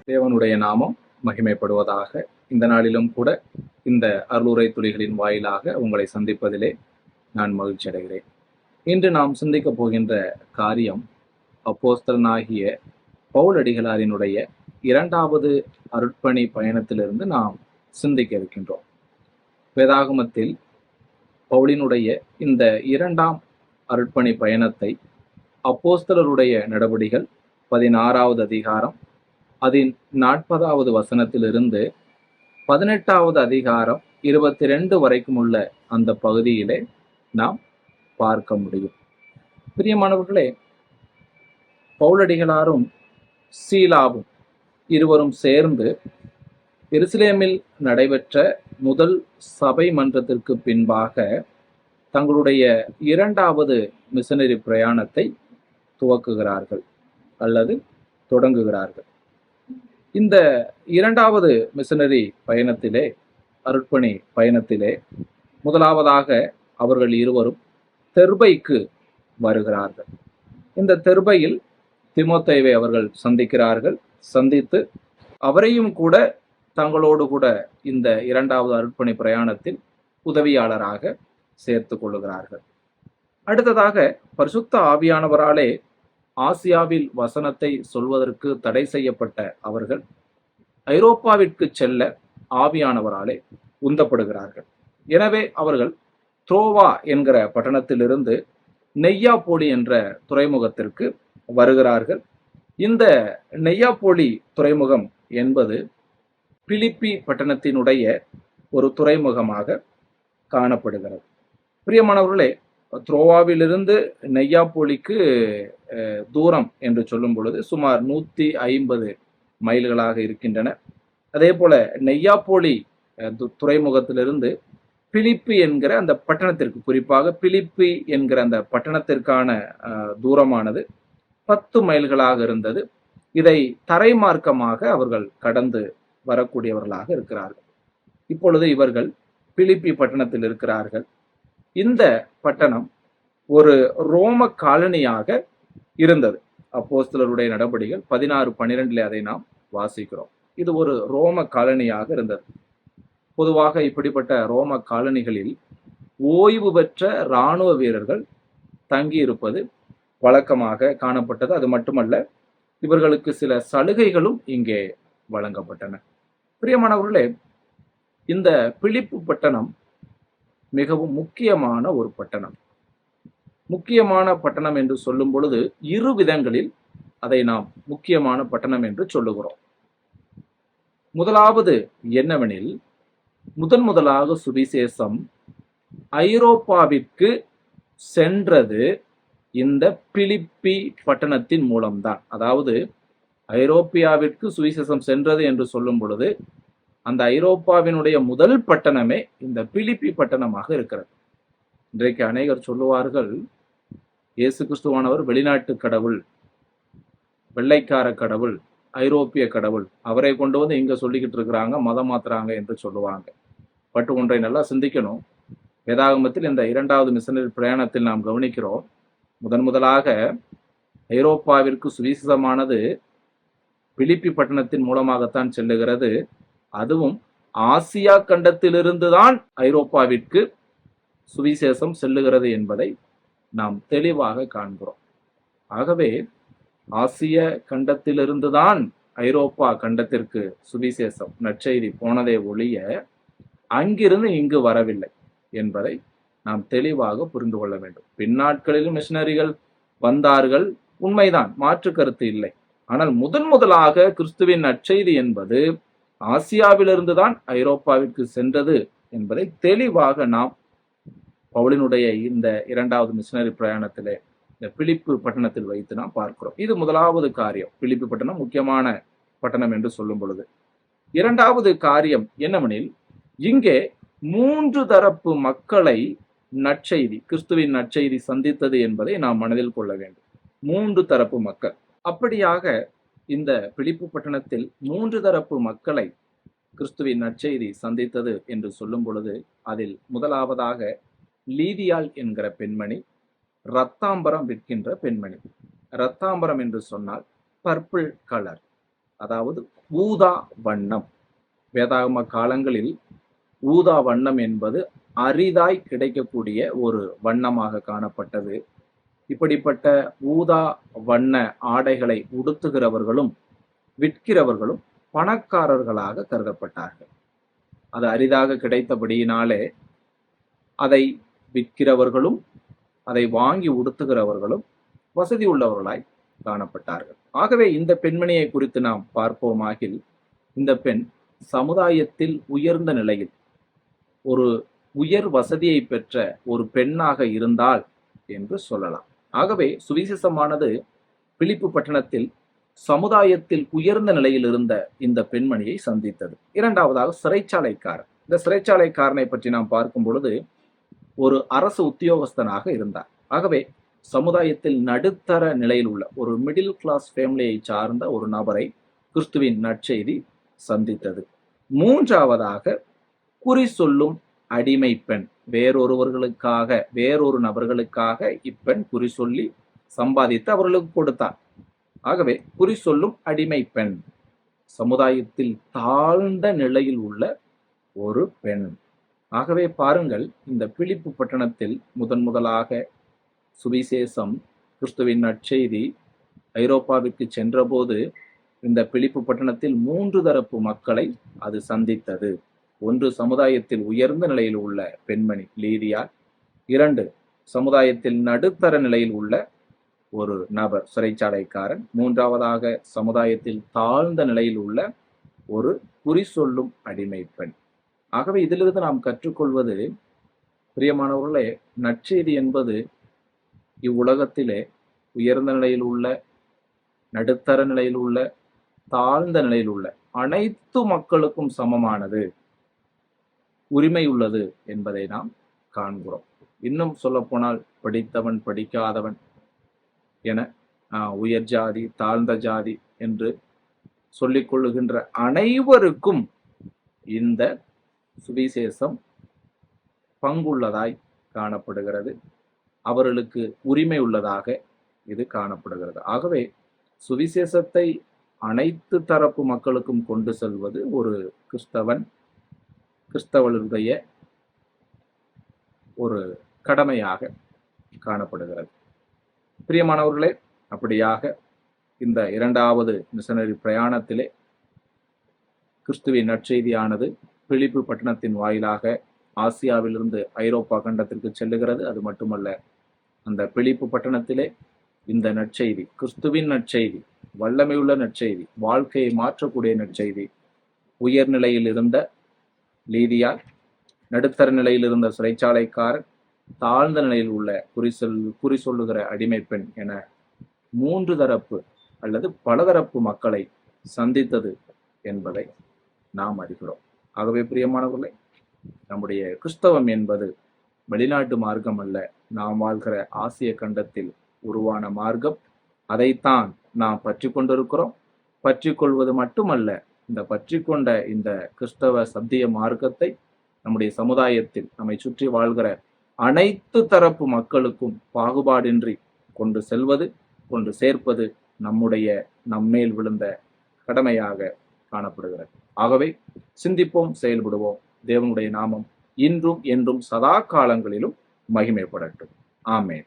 தேவனுடைய நாமம் மகிமைப்படுவதாக. இந்த நாளிலும் கூட இந்த அருளுரை துளிகளின் வாயிலாக உங்களை சந்திப்பதிலே நான் மகிழ்ச்சி அடைகிறேன். இன்று நாம் சிந்திக்கப் போகின்ற காரியம் அப்போஸ்தலனாகிய பவுலடிகளாரினுடைய இரண்டாவது அருட்பணி பயணத்திலிருந்து நாம் சிந்திக்க இருக்கின்றோம். வேதாகமத்தில் பவுலினுடைய இந்த இரண்டாம் அருட்பணி பயணத்தை அப்போஸ்தலருடைய நடவடிக்கைகள் 16வது அதிகாரம் அதன் 40வது வசனத்திலிருந்து 18வது அதிகாரம் 22 வரைக்கும் உள்ள அந்த பகுதியிலே நாம் பார்க்க முடியும். பிரியமானவர்களே, பவுலடிகளாரும் சீலாவும் இருவரும் சேர்ந்து எருசலேமில் நடைபெற்ற முதல் சபை மன்றத்திற்கு பின்பாக தங்களுடைய இரண்டாவது மிஷனரி பிரயாணத்தை துவக்குகிறார்கள் அல்லது தொடங்குகிறார்கள். இந்த இரண்டாவது மிஷனரி பயணத்திலே, அருட்பணி பயணத்திலே, முதலாவதாக அவர்கள் இருவரும் தெர்பைக்கு வருகிறார்கள். இந்த தெர்பையில் தீமோத்தேயுவை அவர்கள் சந்திக்கிறார்கள். சந்தித்து அவரையும் கூட தங்களோடு கூட இந்த இரண்டாவது அருட்பணி பிரயாணத்தில் உதவியாளராக சேர்த்து கொள்ளுகிறார்கள். அடுத்ததாக பரிசுத்த ஆவியானவராலே ஆசியாவில் வசனத்தை சொல்வதற்கு தடை செய்யப்பட்ட அவர்கள் ஐரோப்பாவிற்கு செல்ல ஆவியானவராலே உந்தப்படுகிறார்கள். எனவே அவர்கள் த்ரோவா என்கிற பட்டணத்திலிருந்து நெய்யாப்போலி என்ற துறைமுகத்திற்கு வருகிறார்கள். இந்த நெய்யாப்போலி துறைமுகம் என்பது பிலிப்பி பட்டணத்தினுடைய ஒரு துறைமுகமாக காணப்படுகிறது. பிரியமானவர்களே, த்ரோவாவிலிருந்து நெய்யாப்போலிக்கு தூரம் என்று சொல்லும் பொழுது சுமார் 150 மைல்களாக இருக்கின்றன. அதே போல நெய்யாப்போலி துறைமுகத்திலிருந்து பிலிப்பி என்கிற அந்த பட்டணத்திற்கு, குறிப்பாக பிலிப்பி என்கிற அந்த பட்டணத்திற்கான தூரமானது 10 மைல்களாக இருந்தது. இதை தரைமார்க்கமாக அவர்கள் கடந்து வரக்கூடியவர்களாக இருக்கிறார்கள். இப்பொழுது இவர்கள் பிலிப்பி பட்டணத்தில் இருக்கிறார்கள். இந்த பட்டணம் ஒரு ரோம காலனியாக இருந்தது. அப்போஸ்தலருடைய நடபடிகள் 16:12 அதை நாம் வாசிக்கிறோம். இது ஒரு ரோம காலனியாக இருந்தது. பொதுவாக இப்படிப்பட்ட ரோம காலனிகளில் ஓய்வு பெற்ற இராணுவ வீரர்கள் தங்கியிருப்பது வழக்கமாக காணப்பட்டது. அது மட்டுமல்ல, இவர்களுக்கு சில சலுகைகளும் இங்கே வழங்கப்பட்டன. பிரியமானவர்களே, இந்த பிலிப்பு பட்டணம் மிகவும் முக்கியமான ஒரு பட்டணம். முக்கியமான பட்டணம் என்று சொல்லும் பொழுது இரு விதங்களில் அதை நாம் முக்கியமான பட்டணம் என்று சொல்லுகிறோம். முதலாவது என்னவெனில், முதலாக சுவிசேஷம் ஐரோப்பாவிற்கு சென்றது இந்த பிலிப்பி பட்டணத்தின் மூலம்தான். அதாவது ஐரோப்பியாவிற்கு சுவிசேஷம் சென்றது என்று சொல்லும் பொழுது அந்த ஐரோப்பாவினுடைய முதல் பட்டணமே இந்த பிலிப்பி பட்டணமாக இருக்கிறது. இன்றைக்கு அநேகர் சொல்லுவார்கள், இயேசு கிறிஸ்துவானவர் வெளிநாட்டு கடவுள், வெள்ளைக்கார கடவுள், ஐரோப்பிய கடவுள், அவரை கொண்டு வந்து இங்க சொல்லிக்கிட்டு இருக்கிறாங்க, மதம் மாத்துறாங்க என்று சொல்லுவாங்க. பட் ஒன்றை நல்லா சிந்திக்கணும். வேதாகமத்தில் இந்த இரண்டாவது மிஷனரி பிரயாணத்தில் நாம் கவனிக்கிறோம், முதலாக ஐரோப்பாவிற்கு சுவிசேஷமானது பிலிப்பி பட்டணத்தின் மூலமாகத்தான் செல்லுகிறது. அதுவும் ஆசியா கண்டத்திலிருந்து தான் ஐரோப்பாவிற்கு சுவிசேஷம் செல்லுகிறது என்பதை நாம் தெளிவாக காண்கிறோம். ஆகவே ஆசிய கண்டத்திலிருந்து தான் ஐரோப்பா கண்டத்திற்கு சுவிசேஷம் நற்செய்தி போனதே ஒழிய அங்கிருந்து இங்கு வரவில்லை என்பதை நாம் தெளிவாக புரிந்து கொள்ள வேண்டும். பின்னாட்களிலும் மிஷனரிகள் வந்தார்கள், உண்மைதான், மாற்று கருத்து இல்லை. ஆனால் முதலாக கிறிஸ்துவின் நற்செய்தி என்பது ஆசியாவிலிருந்து தான் ஐரோப்பாவிற்கு சென்றது என்பதை தெளிவாக நாம் பவுலினுடைய இந்த இரண்டாவது மிஷனரி பிரயாணத்திலே இந்த பிலிப்பு பட்டணத்தில் வைத்து நாம் பார்க்கிறோம். இது முதலாவது காரியம். பிலிப்பு பட்டணம் முக்கியமான பட்டணம் என்று சொல்லும் பொழுது, இரண்டாவது காரியம் என்னவெனில், இங்கே 3 தரப்பு மக்களை நற்செய்தி, கிறிஸ்துவின் நற்செய்தி சந்தித்தது என்பதை நாம் மனதில் கொள்ள வேண்டும். 3 தரப்பு மக்கள். அப்படியாக இந்த பிலிப்பு பட்டணத்தில் 3 தரப்பு மக்களை கிறிஸ்துவின் நற்செய்தி சந்தித்தது என்று சொல்லும் பொழுது, அதில் முதலாவதாக லீதியாள் என்கிற பெண்மணி, இரத்தாம்பரம் விற்கின்ற பெண்மணி. இரத்தாம்பரம் என்று சொன்னால் பர்பிள் கலர், அதாவது ஊதா வண்ணம். வேதாகம காலங்களில் ஊதா வண்ணம் என்பது அரிதாய் கிடைக்கக்கூடிய ஒரு வண்ணமாக காணப்பட்டது. இப்படிப்பட்ட ஊதா வண்ண ஆடைகளை உடுத்துகிறவர்களும் விற்கிறவர்களும் பணக்காரர்களாக கருதப்பட்டார்கள். அது அரிதாக கிடைத்தபடியினாலே அதை விற்கிறவர்களும் அதை வாங்கி உடுத்துகிறவர்களும் வசதி உள்ளவர்களாய் காணப்பட்டார்கள். ஆகவே இந்த பெண்மணியை குறித்து நாம் பார்ப்போமாகில், இந்த பெண் சமுதாயத்தில் உயர்ந்த நிலையில் ஒரு உயர் வசதியை பெற்ற ஒரு பெண்ணாக இருந்தாள் என்று சொல்லலாம். ஆகவே சுவிசேஷமானது பிலிப்பு பட்டணத்தில் சமுதாயத்தில் உயர்ந்த நிலையில் இருந்த இந்த பெண்மணியை சந்தித்தது. இரண்டாவதாக சிறைச்சாலைக்காரர். இந்த சிறைச்சாலைக்காரனை பற்றி நாம் பார்க்கும் பொழுது ஒரு அரசு உத்தியோகஸ்தனாக இருந்தார். ஆகவே சமுதாயத்தில் நடுத்தர நிலையில் உள்ள ஒரு மிடில் கிளாஸ் ஃபேமிலியை சார்ந்த ஒரு நபரை கிறிஸ்துவின் நற்செய்தி சந்தித்தது. மூன்றாவதாக குறி சொல்லும் அடிமை பெண். வேறொரு நபர்களுக்காக இப்பெண் குறி சொல்லி சம்பாதித்து அவர்களுக்கு கொடுத்தார். ஆகவே குறி சொல்லும் அடிமை பெண், சமுதாயத்தில் தாழ்ந்த நிலையில் உள்ள ஒரு பெண். ஆகவே பாருங்கள், இந்த பிலிப்பு பட்டணத்தில் முதலாக சுவிசேஷம் கிறிஸ்துவின் நற்செய்தி ஐரோப்பாவிற்கு சென்றபோது இந்த பிலிப்பு பட்டணத்தில் 3 தரப்பு மக்களை அது சந்தித்தது. ஒன்று, சமுதாயத்தில் உயர்ந்த நிலையில் உள்ள பெண்மணி லீதியா. 2, சமுதாயத்தில் நடுத்தர நிலையில் உள்ள ஒரு நபர் சிறைச்சாலைக்காரன். மூன்றாவதாக சமுதாயத்தில் தாழ்ந்த நிலையில் உள்ள ஒரு குறி சொல்லும் அடிமை பெண். ஆகவே இதிலிருந்து நாம் கற்றுக்கொள்வது, பிரியமானவர்களே, நற்செய்தி என்பது இவ்வுலகத்திலே உயர்ந்த நிலையில் உள்ள, நடுத்தர நிலையில் உள்ள, தாழ்ந்த நிலையில் உள்ள அனைத்து மக்களுக்கும் சமமானது, உரிமை உள்ளது என்பதை நாம் காண்கிறோம். இன்னும் சொல்ல போனால், படித்தவன் படிக்காதவன் என உயர் ஜாதி தாழ்ந்த ஜாதி என்று சொல்லிக் கொள்ளுகின்ற அனைவருக்கும் இந்த சுவிசேஷம் பங்குள்ளதாய் காணப்படுகிறது. அவர்களுக்கு உரிமை உள்ளதாக இது காணப்படுகிறது. ஆகவே சுவிசேஷத்தை அனைத்து தரப்பு மக்களுக்கும் கொண்டு செல்வது ஒரு கிறிஸ்தவர்களுடைய ஒரு கடமையாக காணப்படுகிறது. பிரியமானவர்களே, அப்படியாக இந்த 2வது மிஷனரி பிரயாணத்திலே கிறிஸ்துவின் நற்செய்தியானது பிலிப்பு பட்டணத்தின் வாயிலாக ஆசியாவிலிருந்து ஐரோப்பா கண்டத்திற்கு செல்லுகிறது. அது மட்டுமல்ல, அந்த பிலிப்பு பட்டணத்திலே இந்த நற்செய்தி, கிறிஸ்துவின் நற்செய்தி, வல்லமையுள்ள நற்செய்தி, வாழ்க்கையை மாற்றக்கூடிய நற்செய்தி, உயர்நிலையில் இருந்த லீதியா, நடுத்தர நிலையில் இருந்த சிறைச்சாலைக்காரர், தாழ்ந்த நிலையில் உள்ள குறி சொல்லுகிற அடிமை பெண் என 3 தரப்பு அல்லது பலதரப்பு மக்களை சந்தித்தது என்பதை நாம் அறிகிறோம். ஆகவே பிரியமானவர்களே, நம்முடைய கிறிஸ்தவம் என்பது வெளிநாட்டு மார்க்கம் அல்ல, நாம் வாழ்கிற ஆசிய கண்டத்தில் உருவான மார்க்கம். அதைத்தான் நாம் பற்றி கொண்டிருக்கிறோம். பற்றி கொள்வது மட்டுமல்ல, இந்த பற்றி கொண்ட இந்த கிறிஸ்தவ சத்திய மார்க்கத்தை நம்முடைய சமுதாயத்தில் நம்மை சுற்றி வாழ்கிற அனைத்து தரப்பு மக்களுக்கும் பாகுபாடின்றி கொண்டு செல்வது, கொண்டு சேர்ப்பது நம்மேல் விழுந்த கடமையாக காணப்படுகிறது. ஆகவே சிந்திப்போம், செயல்படுவோம். தேவனுடைய நாமம் இன்றும் என்றும் சதா காலங்களிலும் மகிமைப்படட்டும். ஆமென்.